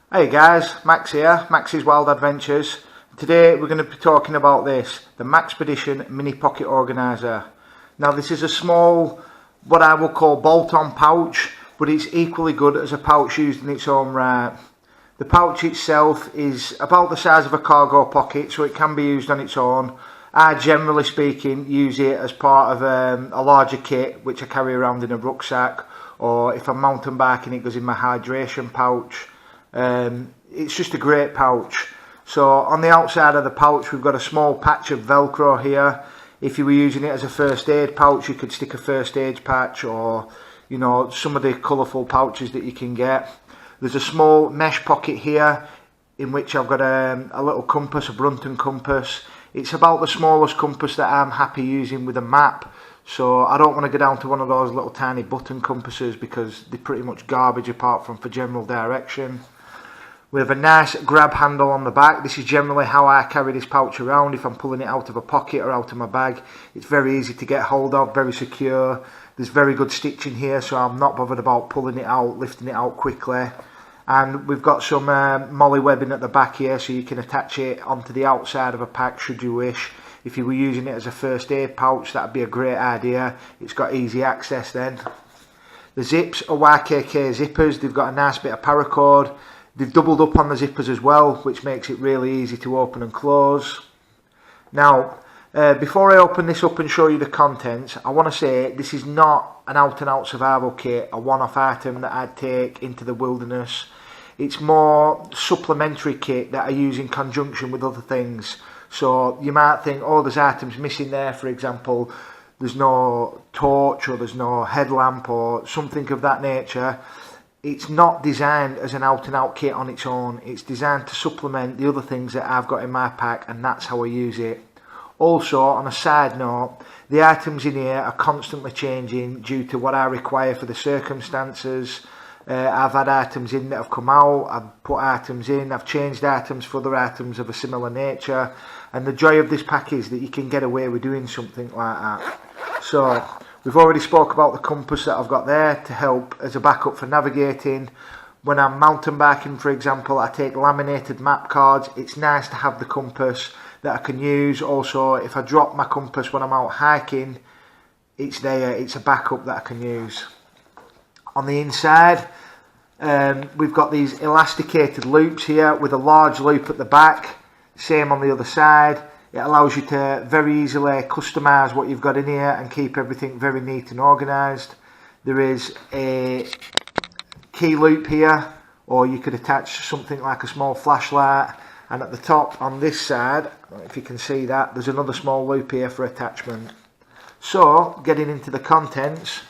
Hey guys, Max here, Max's Wild Adventures. Today we're going to be talking about this, the Maxpedition Mini Pocket Organiser. Now this is a small, what I will call bolt-on pouch, but it's equally good as a pouch used in its own right. The pouch itself is about the size of a cargo pocket, so it can be used on its own. I generally speaking use it as part of a larger kit which I carry around in a rucksack, or if I'm mountain biking it goes in my hydration pouch. It's just a great pouch. So on the outside of the pouch we've got a small patch of velcro here. If you were using it as a first aid pouch you could stick a first aid patch, or you know, some of the colourful pouches that you can get. There's a small mesh pocket here in which I've got a little compass, a Brunton compass. It's about the smallest compass that I'm happy using with a map, so I don't want to go down to one of those little tiny button compasses because they're pretty much garbage apart from for general direction. We have a nice grab handle on the back. This is generally how I carry this pouch around. If I'm pulling it out of a pocket or out of my bag, it's very easy to get hold of, very secure. There's very good stitching here, so I'm not bothered about pulling it out, lifting it out quickly. And we've got some molly webbing at the back here, so you can attach it onto the outside of a pack should you wish. If you were using it as a first aid pouch, that'd be a great idea. It's got easy access then. The zips are YKK zippers. They've got a nice bit of paracord. They've doubled up on the zippers as well, which makes it really easy to open and close. Now, before I open this up and show you the contents, I want to say this is not an out-and-out survival kit, a one-off item that I'd take into the wilderness. It's more supplementary kit that I use in conjunction with other things. So you might think, oh, there's items missing there, for example, there's no torch or there's no headlamp or something of that nature. It's not designed as an out-and-out kit on its own. It's designed to supplement the other things that I've got in my pack, and that's how I use it. Also, on a side note, the items in here are constantly changing due to what I require for the circumstances. I've had items in that have come out, I've put items in, I've changed items for other items of a similar nature, and the joy of this pack is that you can get away with doing something like that. So we've already spoke about the compass that I've got there to help as a backup for navigating. When I'm mountain biking, for example, I take laminated map cards. It's nice to have the compass that I can use. Also, if I drop my compass when I'm out hiking, it's there, it's a backup that I can use. On the inside, we've got these elasticated loops here with a large loop at the back, same on the other side. It allows you to very easily customise what you've got in here and keep everything very neat and organised. There is a key loop here, or you could attach something like a small flashlight, and at the top on this side, I don't know if you can see that, there's another small loop here for attachment. So, getting into the contents,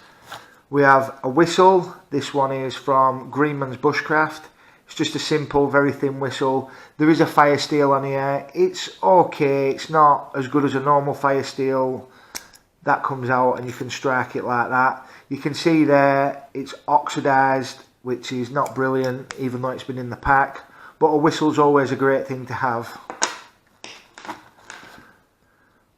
we have a whistle. This one is from Greenman's Bushcraft. It's just a simple, very thin whistle. There is a fire steel on here. It's okay, it's not as good as a normal fire steel. That comes out and you can strike it like that. You can see there it's oxidised, which is not brilliant even though it's been in the pack. But a whistle's always a great thing to have.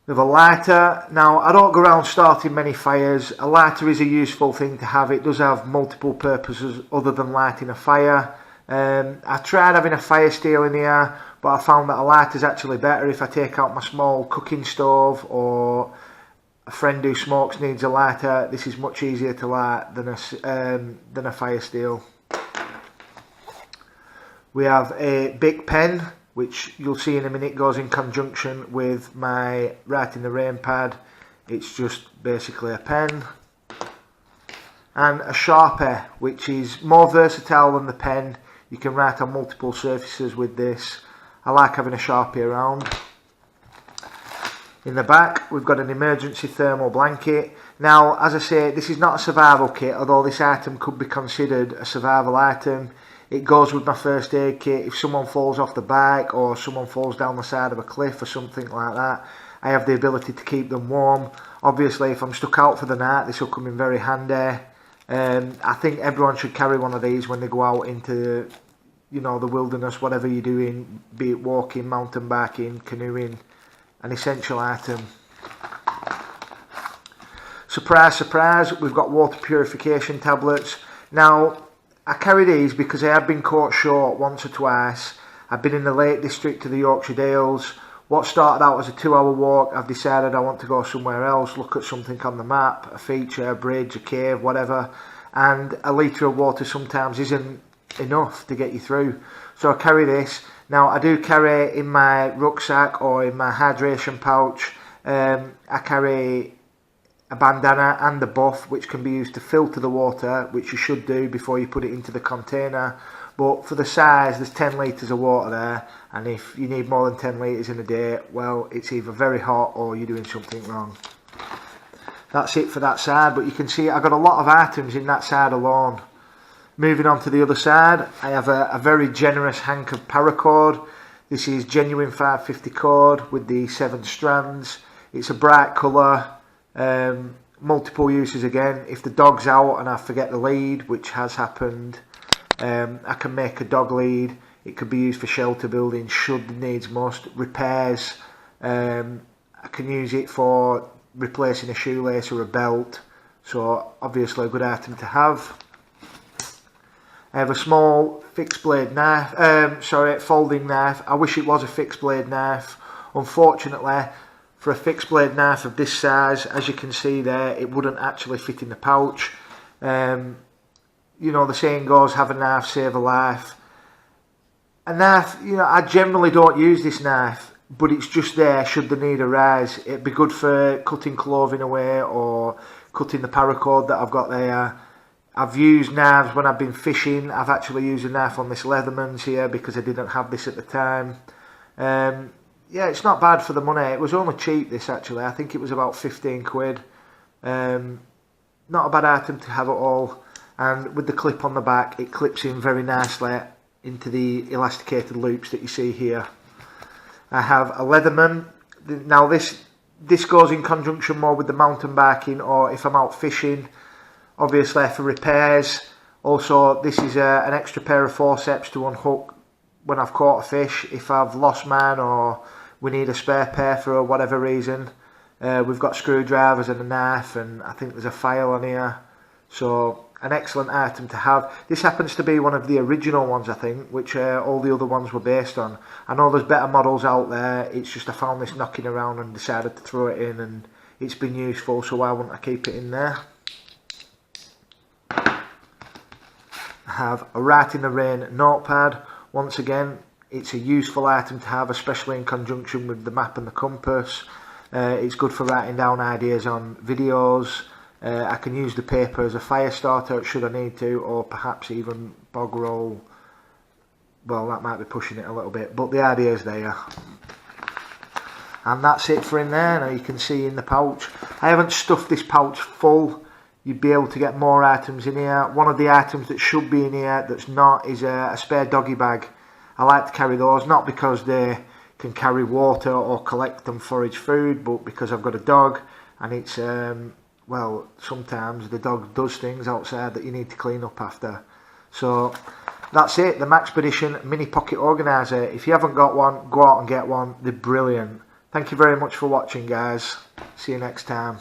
We have a lighter. Now, I don't go around starting many fires. A lighter is a useful thing to have. It does have multiple purposes other than lighting a fire. I tried having a fire steel in here, but I found that a lighter is actually better if I take out my small cooking stove, or a friend who smokes needs a lighter. This is much easier to light than a fire steel. We have a big pen, which you'll see in a minute goes in conjunction with my writing the rain pad. It's just basically a pen. And a Sharpie, which is more versatile than the pen. You can write on multiple surfaces with this. I like having a Sharpie around. In the back we've got an emergency thermal blanket. Now, as I say, this is not a survival kit, although this item could be considered a survival item. It goes with my first aid kit. If someone falls off the bike or someone falls down the side of a cliff or something like that, I have the ability to keep them warm. Obviously, if I'm stuck out for the night, this will come in very handy. I think everyone should carry one of these when they go out into, you know, the wilderness, whatever you're doing, be it walking, mountain biking, canoeing, an essential item. Surprise, surprise, we've got water purification tablets. Now, I carry these because I have been caught short once or twice. I've been in the Lake District of the Yorkshire Dales. What started out as a 2-hour walk, I've decided I want to go somewhere else, look at something on the map, a feature, a bridge, a cave, whatever. And a litre of water sometimes isn't enough to get you through. So I carry this. Now I do carry in my rucksack or in my hydration pouch, I carry a bandana and a buff which can be used to filter the water, which you should do before you put it into the container. But for the size, there's 10 litres of water there, and if you need more than 10 litres in a day, well, it's either very hot or you're doing something wrong. That's it for that side, but you can see I've got a lot of items in that side alone. Moving on to the other side, I have a very generous hank of paracord. This is genuine 550 cord with the 7 strands. It's a bright colour, multiple uses again. If the dog's out and I forget the lead, which has happened, I can make a dog lead. It could be used for shelter building should the needs must. Repairs, I can use it for replacing a shoelace or a belt, so obviously a good item to have. I have a small fixed blade knife, folding knife. I wish it was a fixed blade knife. Unfortunately, for a fixed blade knife of this size, as you can see there, it wouldn't actually fit in the pouch. You know, the saying goes, have a knife, save a life. A knife, you know, I generally don't use this knife, but it's just there should the need arise. It'd be good for cutting clothing away or cutting the paracord that I've got there. I've used knives when I've been fishing. I've actually used a knife on this Leatherman's here because I didn't have this at the time. Yeah, it's not bad for the money. It was only cheap, this actually. I think it was about 15 quid. Not a bad item to have at all. And with the clip on the back, it clips in very nicely into the elasticated loops that you see here. I have a Leatherman. Now this goes in conjunction more with the mountain biking or if I'm out fishing. Obviously for repairs. Also, this is an extra pair of forceps to unhook when I've caught a fish. If I've lost mine or we need a spare pair for whatever reason. We've got screwdrivers and a knife, and I think there's a file on here. So an excellent item to have. This happens to be one of the original ones, I think, which all the other ones were based on. I know there's better models out there. It's just I found this knocking around and decided to throw it in, and it's been useful, so why wouldn't I keep it in there? I have a Write in the Rain notepad. Once again, it's a useful item to have, especially in conjunction with the map and the compass. It's good for writing down ideas on videos. I can use the paper as a fire starter should I need to, or perhaps even bog roll. Well, that might be pushing it a little bit, but the idea is there. And that's it for in there. Now you can see in the pouch, I haven't stuffed this pouch full. You'd be able to get more items in here. One of the items that should be in here that's not is a spare doggy bag. I like to carry those, not because they can carry water or collect and forage food, but because I've got a dog and it's, well, sometimes the dog does things outside that you need to clean up after. So that's it, the Maxpedition Mini Pocket Organiser. If you haven't got one, go out and get one. They're brilliant. Thank you very much for watching, guys. See you next time.